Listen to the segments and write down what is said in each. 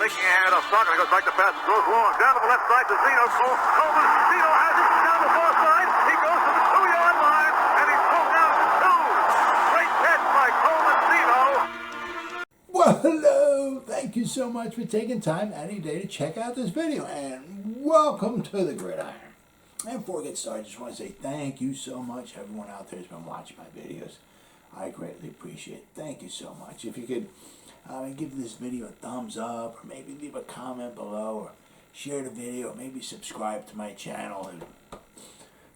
Making a hand off Stockton. Goes back to pass. Throws long. Down to the left side to Zeno. Coleman. Zeno has it down the far side. He goes to the 2-yard line. And he's pulled down to 2. Great catch by Coleman Zeno. Well, hello. Thank you so much for taking time out of your day to check out this video. And welcome to the Gridiron. And before we get started, I just want to say thank you so much. Everyone out there has been watching my videos. I greatly appreciate it. Thank you so much. If you could give this video a thumbs up, or maybe leave a comment below, or share the video, or maybe subscribe to my channel, it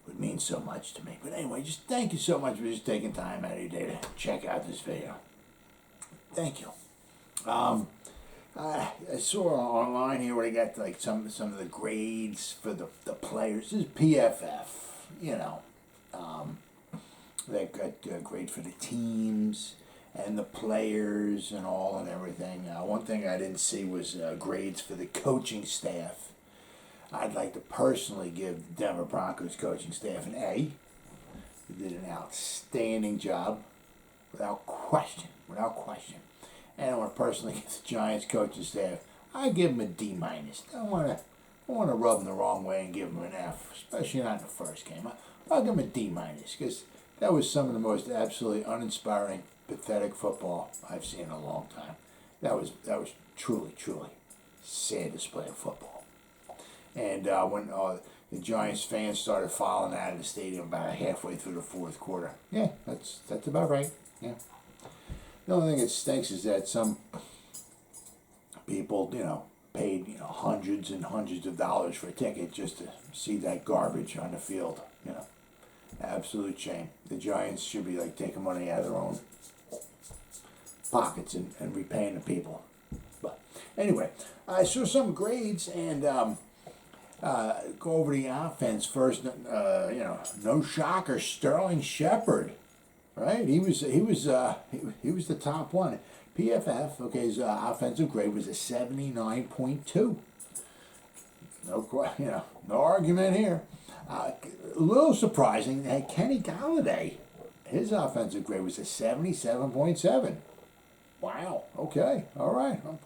would mean so much to me. But anyway, just thank you so much for just taking time out of your day to check out this video. Thank you. I saw online here where they got like some of the grades for the players. This is PFF, you know. They've got grade for the teams and the players and all and everything. One thing I didn't see was grades for the coaching staff. I'd like to personally give the Denver Broncos coaching staff an A. They did an outstanding job, without question. And I want to personally give the Giants coaching staff, I give them a D-. I don't want to rub them the wrong way and give them an F, especially not in the first game. I'll give them a D-, because that was some of the most absolutely uninspiring, pathetic football I've seen in a long time. That was truly sad display of football. And when the Giants fans started filing out of the stadium about halfway through the fourth quarter, yeah, that's about right. Yeah. The only thing that stinks is that some people, paid hundreds and hundreds of dollars for a ticket just to see that garbage on the field. Absolute shame. The Giants should be taking money out of their own pockets and repaying the people. But anyway, I saw some grades and go over the offense first. No shocker, Sterling Shepard. Right, he was the top one. PFF, okay, his offensive grade was a 79.2. No argument here. A little surprising that Kenny Golladay, his offensive grade was a 77.7. Wow. Okay. All right. I'm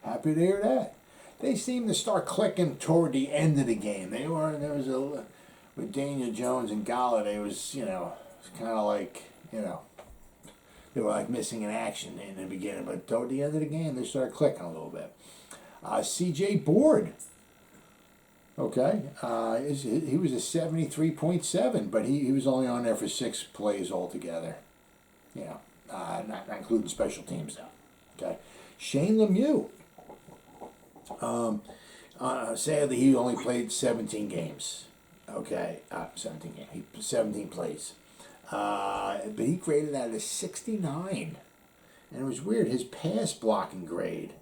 happy to hear that. They seemed to start clicking toward the end of the game. With Daniel Jones and Golladay, it was kind of like. They were missing in action in the beginning, but toward the end of the game, they started clicking a little bit. C.J. Board, okay, he was a 73.7, but he was only on there for 6 plays altogether. Not including special teams though. Okay, Shane Lemieux. Sadly, he only played 17 games. Okay, 17 plays. But he graded out of 69. And it was weird, his pass blocking grade.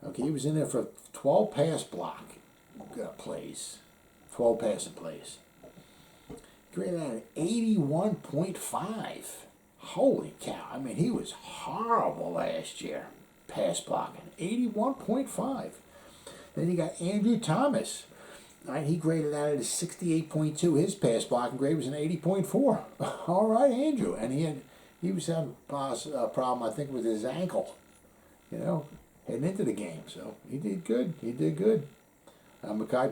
Okay, he was in there for 12 pass block plays. 12 passing plays. Graded out of 81.5. Holy cow. I mean, he was horrible last year. Pass blocking. 81.5. Then you got Andrew Thomas. Right, he graded out at a 68.2. His pass blocking grade was an 80.4. All right, Andrew, and he was having a problem, I think, with his ankle. Heading into the game, so he did good. Mekhi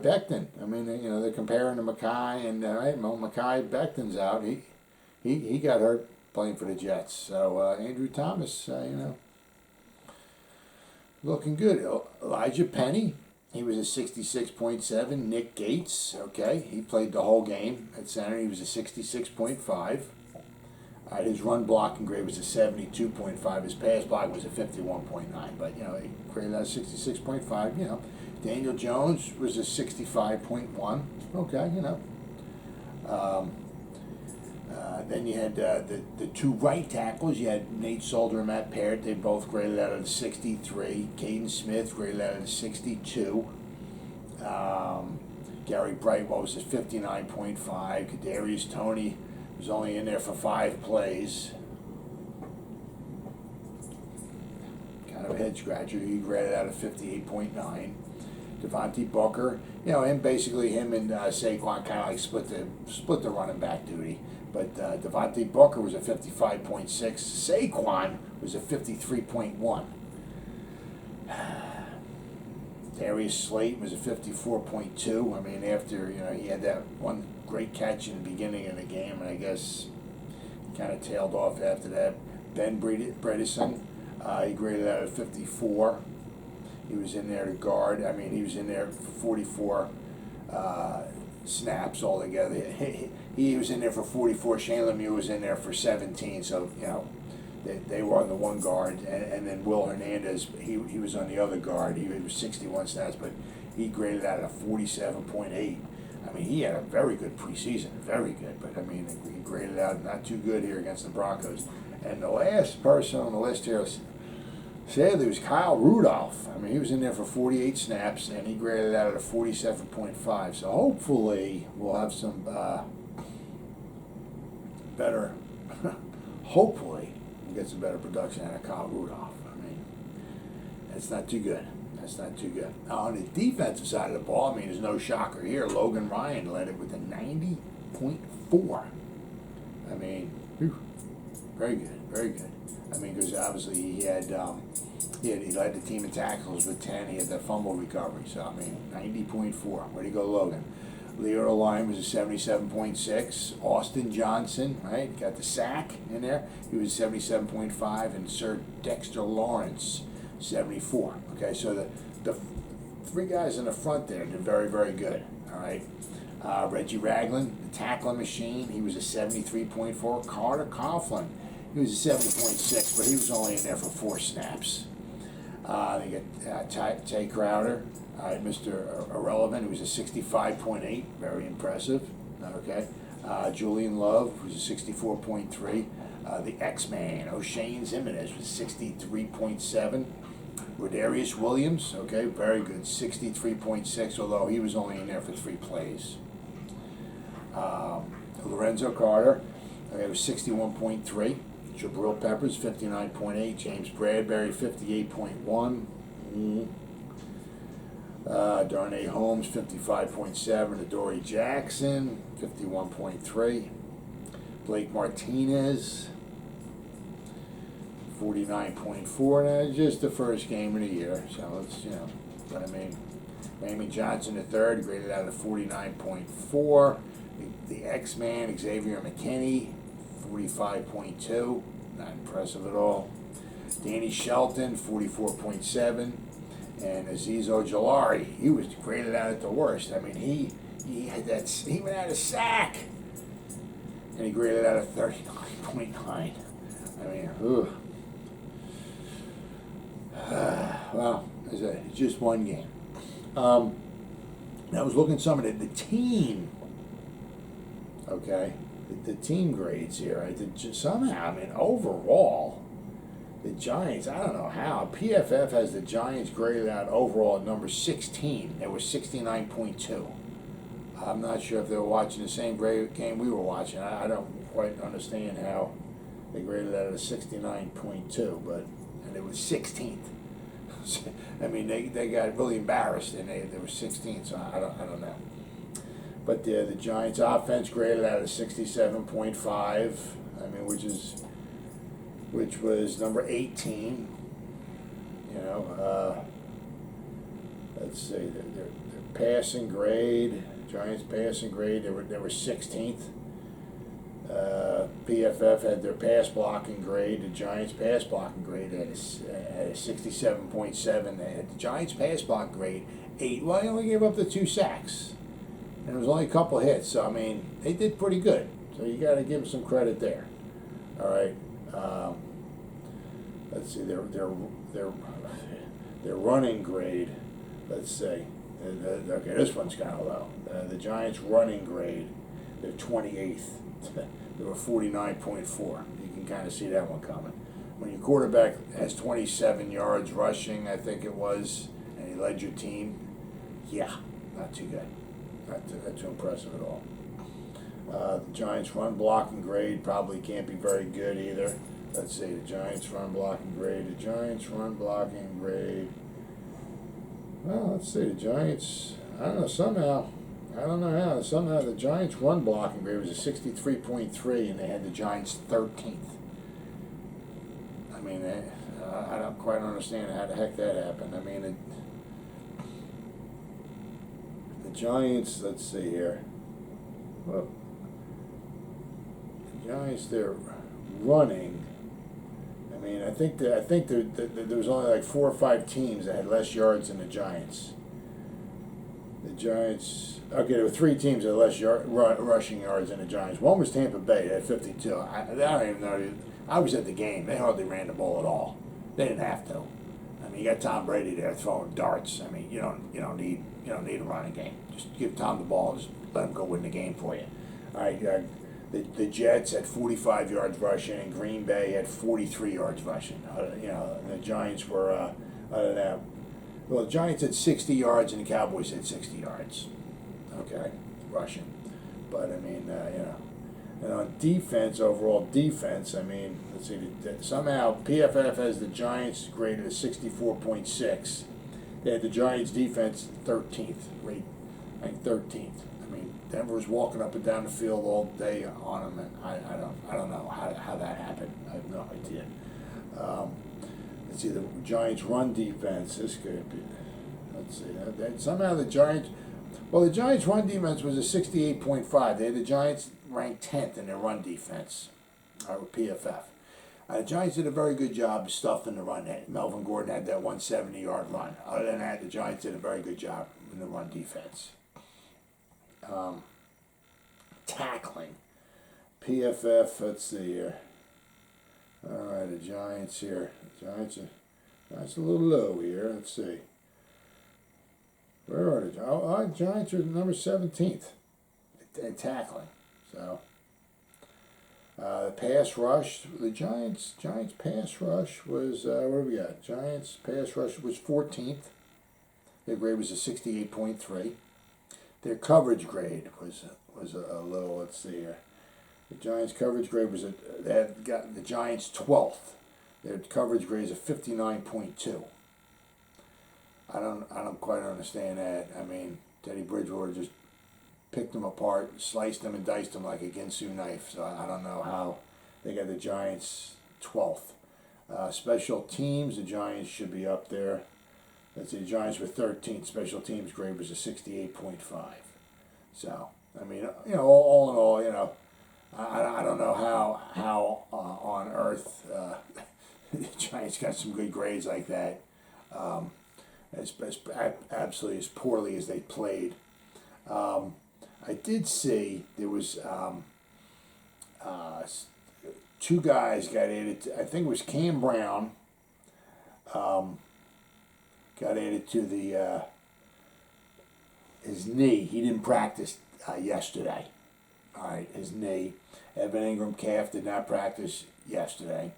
Becton. I mean, they're comparing to Mekhi, and Mekhi Becton's out. He got hurt playing for the Jets. So Andrew Thomas, looking good. Elijah Penny. He was a 66.7. Nick Gates, okay, he played the whole game at center. He was a 66.5. His run blocking grade was a 72.5. His pass block was a 51.9. But, he graded out 66.5, Daniel Jones was a 65.1. Okay, then you had the 2 right tackles. You had Nate Solder and Matt Parrott. They both graded out of 63. Caden Smith graded out of 62. Gary Brightwell was at 59.5. Kadarius Toney was only in there for 5 plays. Kind of a head scratcher. He graded out of 58.9. Devontae Booker, him and Saquon kind of split the running back duty. But Devontae Booker was a 55.6. Saquon was a 53.1. Darius Slayton was a 54.2. I mean, after, he had that one great catch in the beginning of the game, and I guess kind of tailed off after that. Ben Bredesen, he graded out at 54. He was in there to guard. I mean, he was in there for 44 snaps altogether. He was in there for 44. Shane Lemieux was in there for 17. So, they were on the one guard. And then Will Hernandez, he was on the other guard. He was 61 snaps, but he graded out at a 47.8. I mean, he had a very good preseason, very good. But, I mean, he graded out not too good here against the Broncos. And the last person on the list here, sadly, was Kyle Rudolph. I mean, he was in there for 48 snaps, and he graded out at a 47.5. So hopefully we'll have some better, hopefully we'll get some better production out of Kyle Rudolph. I mean, that's not too good. That's not too good. Now, on the defensive side of the ball, I mean, there's no shocker here. Logan Ryan led it with a 90.4. I mean, very good, very good. I mean, because obviously he led the team in tackles with 10. He had that fumble recovery. So, I mean, 90.4. Way to go, Logan. Leo Line was a 77.6. Austin Johnson, right, got the sack in there. He was 77.5. And Sir Dexter Lawrence, 74. Okay, so the three guys in the front there, they're very, very good. All right. Reggie Ragland, the tackling machine, he was a 73.4. Carter Coughlin, he was a 70.6, but he was only in there for 4 snaps. They got Tay Crowder, Mr. Irrelevant, who was a 65.8, very impressive. Okay. Julian Love, who's a 64.3. The X-Man, Oshane Ximines, was 63.7. Rodarius Williams, okay, very good, 63.6, although he was only in there for 3 plays. Lorenzo Carter, okay, was 61.3. Jabrill Peppers, 59.8. James Bradbury, 58.1. Darnay Holmes, 55.7. Adoree Jackson, 51.3. Blake Martinez, 49.4. Now, it's just the first game of the year, so it's, but I mean, Raymond Johnson III graded out at 49.4. The X-Man, Xavier McKinney, 45.2. Not impressive at all. Danny Shelton, 44.7. And Azeez Ojulari, he was graded out at the worst. I mean, he went out a sack. And he graded out at 39.9. I mean, well, it's just one game. I was looking at some of the team, okay, the team grades here. Somehow, I mean, overall, the Giants, I don't know how. PFF has the Giants graded out overall at number 16. They were 69.2. I'm not sure if they were watching the same game we were watching. I don't quite understand how they graded out at a 69.2, and it was 16th. I mean, they got really embarrassed, and they were 16th, so I don't know. But the Giants' offense graded out at 67.5. I mean, which was number 18. Let's see, their passing grade, Giants' passing grade, they were 16th. PFF had their pass blocking grade. The Giants' pass blocking grade had a 67.7. They had the Giants' pass block grade 8. Well, they only gave up the 2 sacks, and it was only a couple hits. So I mean, they did pretty good. So you got to give them some credit there. All right. Let's see, their running grade. Let's see. Okay, this one's kind of low. The Giants' running grade, they're 28th. They were 49.4. You can kind of see that one coming. When your quarterback has 27 yards rushing, I think it was, and he led your team, yeah, not too good. Not too impressive at all. The Giants' run blocking grade probably can't be very good either. Let's see, the Giants' run blocking grade. The Giants' run blocking grade. Well, let's see, the Giants, I don't know, somehow the Giants' run blocking grade was a 63.3, and they had the Giants 13th. I mean, I don't quite understand how the heck that happened. I mean, The Giants, let's see here. Well, the Giants, they're running. I mean, I think there was only like 4 or 5 teams that had less yards than the Giants. The Giants, okay, there were 3 teams that had less rushing yards than the Giants. One was Tampa Bay, they had 52. I don't even know. I was at the game. They hardly ran the ball at all. They didn't have to. I mean, you got Tom Brady there throwing darts. I mean, you don't need a running game. Just give Tom the ball, just let him go win the game for you. All right, the Jets had 45 yards rushing, and Green Bay had 43 yards rushing. And the Giants were other than that. Well, the Giants had 60 yards, and the Cowboys had 60 yards. Okay, rushing. But I mean, and on defense, overall defense, I mean, let's see, somehow PFF has the Giants graded as 64.6. They had the Giants defense 13th, ranked 13th. I mean, Denver was walking up and down the field all day on them, and I don't know how that happened. I have no idea. Let's see, the Giants run defense, this could be, let's see, somehow the Giants run defense was a 68.5. They had the Giants ranked 10th in their run defense, with PFF. The Giants did a very good job stuffing the run. Melvin Gordon had that 170-yard run. Other than that, the Giants did a very good job in the run defense. Tackling. PFF, let's see here. All right, the Giants here. The Giants are a little low here. Let's see. Where are the Giants? Oh, the Giants are number 17th at tackling. So, the pass rush, the Giants pass rush was, what do we got? Giants pass rush was 14th. Their grade was a 68.3. Their coverage grade was a little, let's see here. The Giants coverage grade was they had got the Giants 12th. Their coverage grade is a 59.2. I don't quite understand that. I mean, Teddy Bridgewater just picked them apart, sliced them and diced them like a Ginsu knife. So I don't know how they got the Giants 12th. Special teams, the Giants should be up there. Let's see, the Giants were 13th. Special teams grade was a 68.5. So, I mean, all in all, I don't know how on earth the Giants got some good grades like that. Absolutely as poorly as they played. I did see there was 2 guys got added. I think it was Cam Brown. Got added to his knee. He didn't practice yesterday. All right, his knee. Evan Ingram calf did not practice yesterday.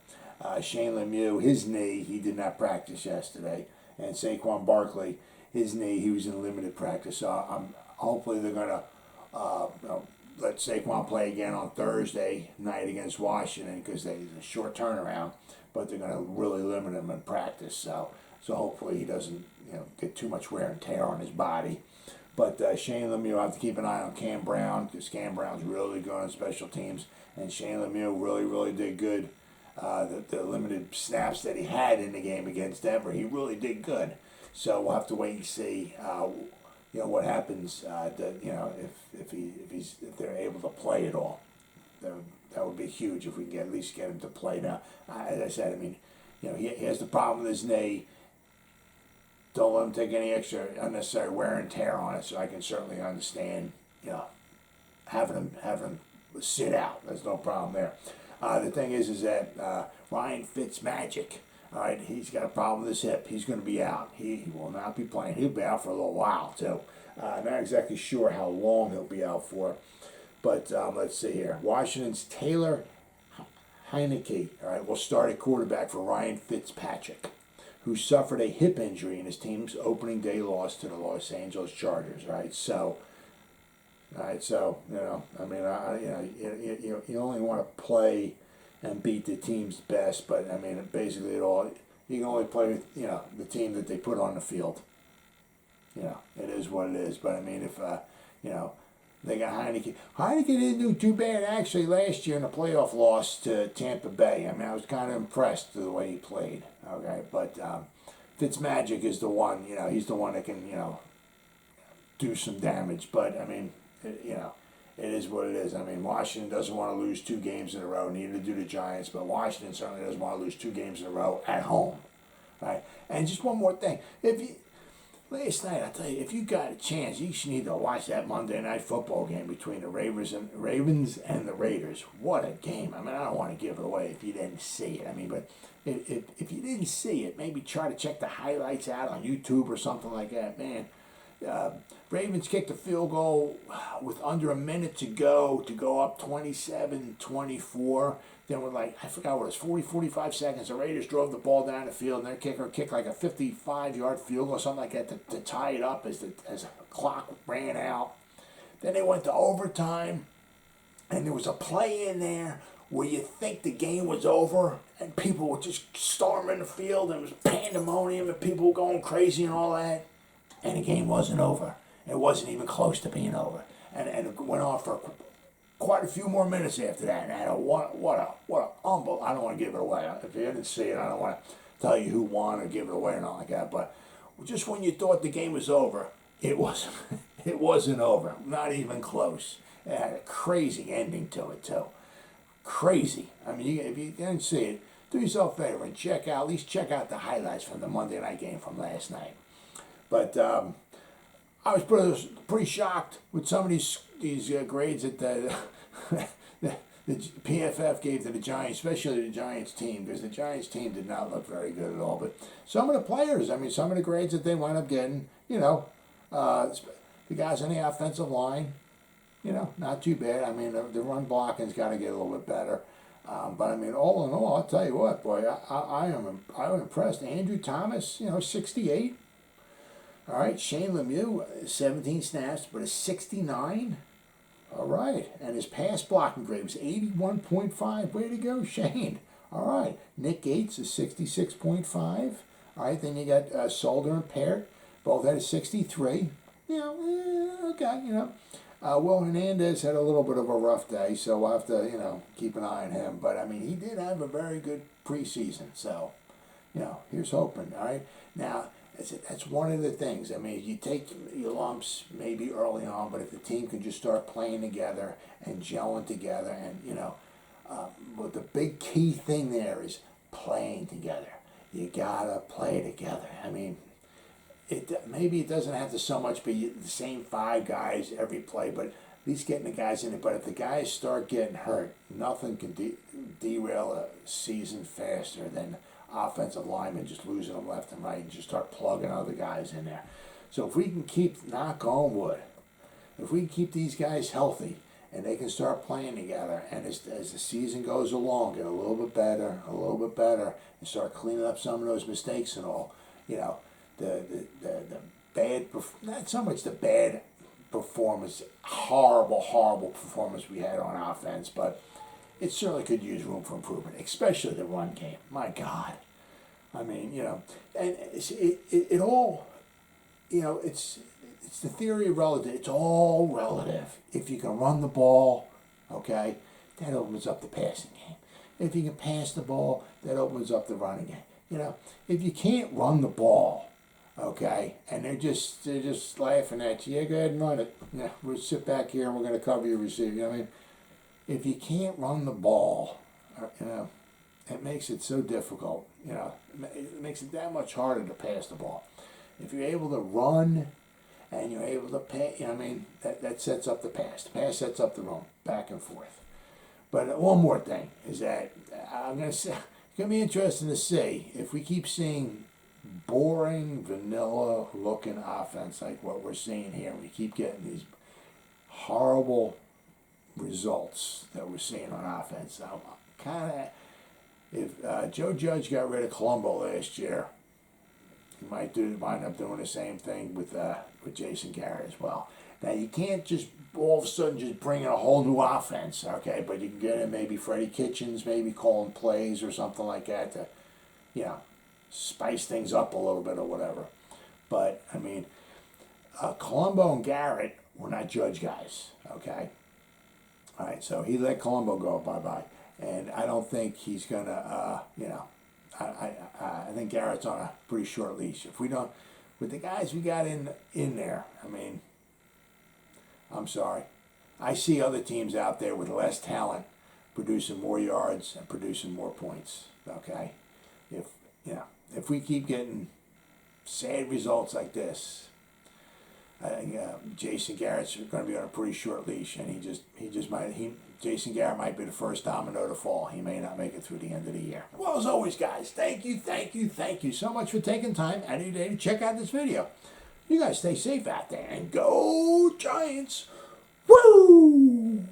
Shane Lemieux, his knee, he did not practice yesterday. And Saquon Barkley, his knee, he was in limited practice. So hopefully they're going to let Saquon play again on Thursday night against Washington because it's a short turnaround. But they're going to really limit him in practice. So hopefully he doesn't get too much wear and tear on his body. But Shane Lemieux, I have to keep an eye on Cam Brown because Cam Brown's really good on special teams. And Shane Lemieux really, really did good. The limited snaps that he had in the game against Denver, he really did good. So we'll have to wait and see, what happens. If they're able to play at all, that would be huge if we can at least get him to play. Now, as I said, I mean, he has the problem with his knee. Don't let him take any extra unnecessary wear and tear on it. So I can certainly understand, having him sit out. There's no problem there. The thing is that Ryan Fitzmagic, all right, he's got a problem with his hip. He's going to be out. He will not be playing. He'll be out for a little while, too. Not exactly sure how long he'll be out for. But let's see here. Washington's Taylor Heineke, all right, will start at quarterback for Ryan Fitzpatrick, who suffered a hip injury in his team's opening day loss to the Los Angeles Chargers, right? So, I mean, you only want to play and beat the team's best, but I mean, basically you can only play with, the team that they put on the field. It is what it is. But I mean, if, they got Heineke. Heineke didn't do too bad actually last year in the playoff loss to Tampa Bay. I mean, I was kind of impressed with the way he played. Okay, but Fitzmagic is the one, he's the one that can, do some damage. But, I mean, it is what it is. I mean, Washington doesn't want to lose 2 games in a row. Neither do the Giants, but Washington certainly doesn't want to lose 2 games in a row at home. Right? And just one more thing. Last night, I tell you, if you got a chance, you should need to watch that Monday Night Football game between the Ravens and the Raiders. What a game. I mean, I don't want to give it away if you didn't see it. I mean, but if you didn't see it, maybe try to check the highlights out on YouTube or something like that. Man, Ravens kicked a field goal with under a minute to go up 27-24. Then with I forgot what it was, 45 seconds, the Raiders drove the ball down the field, and their kicker kicked like a 55-yard field goal, something like that, to tie it up as the clock ran out. Then they went to overtime, and there was a play in there where you think the game was over, and people were just storming the field, and it was pandemonium, and people were going crazy and all that, and the game wasn't over. It wasn't even close to being over, and it went on for quite a few more minutes after that. And what a humble. I don't want to give it away. If you didn't see it, I don't want to tell you who won or give it away or not like that. But just when you thought the game was over, it wasn't. It wasn't over. Not even close. It had a crazy ending to it too. Crazy. I mean, if you didn't see it, do yourself a favor and at least check out the highlights from the Monday night game from last night. But I was pretty shocked with some of these grades that the PFF gave to the Giants, especially the Giants team, because the Giants team did not look very good at all. But some of the players, I mean, some of the grades that they wound up getting, the guys on the offensive line, not too bad. I mean, the run blocking's got to get a little bit better. But I mean, all in all, I'll tell you what, boy, I'm impressed. Andrew Thomas, 68. All right, Shane Lemieux, 17 snaps, but a 69. All right, and his pass blocking grade was 81.5. Way to go, Shane. All right, Nick Gates is 66.5. All right, then you got Solder and Peart, both had a 63. Okay, Will Hernandez had a little bit of a rough day, so we'll have to, keep an eye on him. But, I mean, he did have a very good preseason, so, here's hoping, all right? Now, that's one of the things. I mean, you take your lumps maybe early on, but if the team can just start playing together and gelling together, and but the big key thing there is playing together. You gotta play together. I mean, maybe it doesn't have to so much be the same 5 guys every play, but at least getting the guys in it. But if the guys start getting hurt, nothing can derail a season faster than offensive linemen just losing them left and right and just start plugging other guys in there. So if we can keep, knock on wood, if we can keep these guys healthy and they can start playing together, and as the season goes along, get a little bit better, and start cleaning up some of those mistakes and all, the bad, not so much the bad performance, horrible performance we had on offense, but it certainly could use room for improvement, especially the run game. My God. I mean, and it all, it's the theory of relative. It's all relative. If you can run the ball, okay, that opens up the passing game. If you can pass the ball, that opens up the running game. If you can't run the ball, okay, and they're just laughing at you, go ahead and run it. We'll sit back here and we're going to cover your receiver. I mean, if you can't run the ball, it makes it so difficult. It makes it that much harder to pass the ball. If you're able to run and you're able to pass, that sets up the pass. The pass sets up the run, back and forth. But one more thing is that I'm going to say, it's going to be interesting to see if we keep seeing boring, vanilla-looking offense like what we're seeing here. We keep getting these horrible results that we're seeing on offense. If Joe Judge got rid of Colombo last year, he might wind up doing the same thing with Jason Garrett as well. Now, you can't just all of a sudden just bring in a whole new offense, okay? But you can get in maybe Freddie Kitchens, maybe calling plays or something like that to, spice things up a little bit or whatever. But, I mean, Colombo and Garrett were not Judge guys, okay? All right, so he let Colombo go bye-bye. And I don't think he's going to, I think Garrett's on a pretty short leash. If we don't, with the guys we got in there, I mean, I'm sorry. I see other teams out there with less talent producing more yards and producing more points. Okay, if we keep getting sad results like this, I think Jason Garrett's going to be on a pretty short leash, and Jason Garrett might be the first domino to fall. He may not make it through the end of the year. Well, as always, guys, thank you so much for taking time out of your day to check out this video. You guys stay safe out there and go Giants! Woo!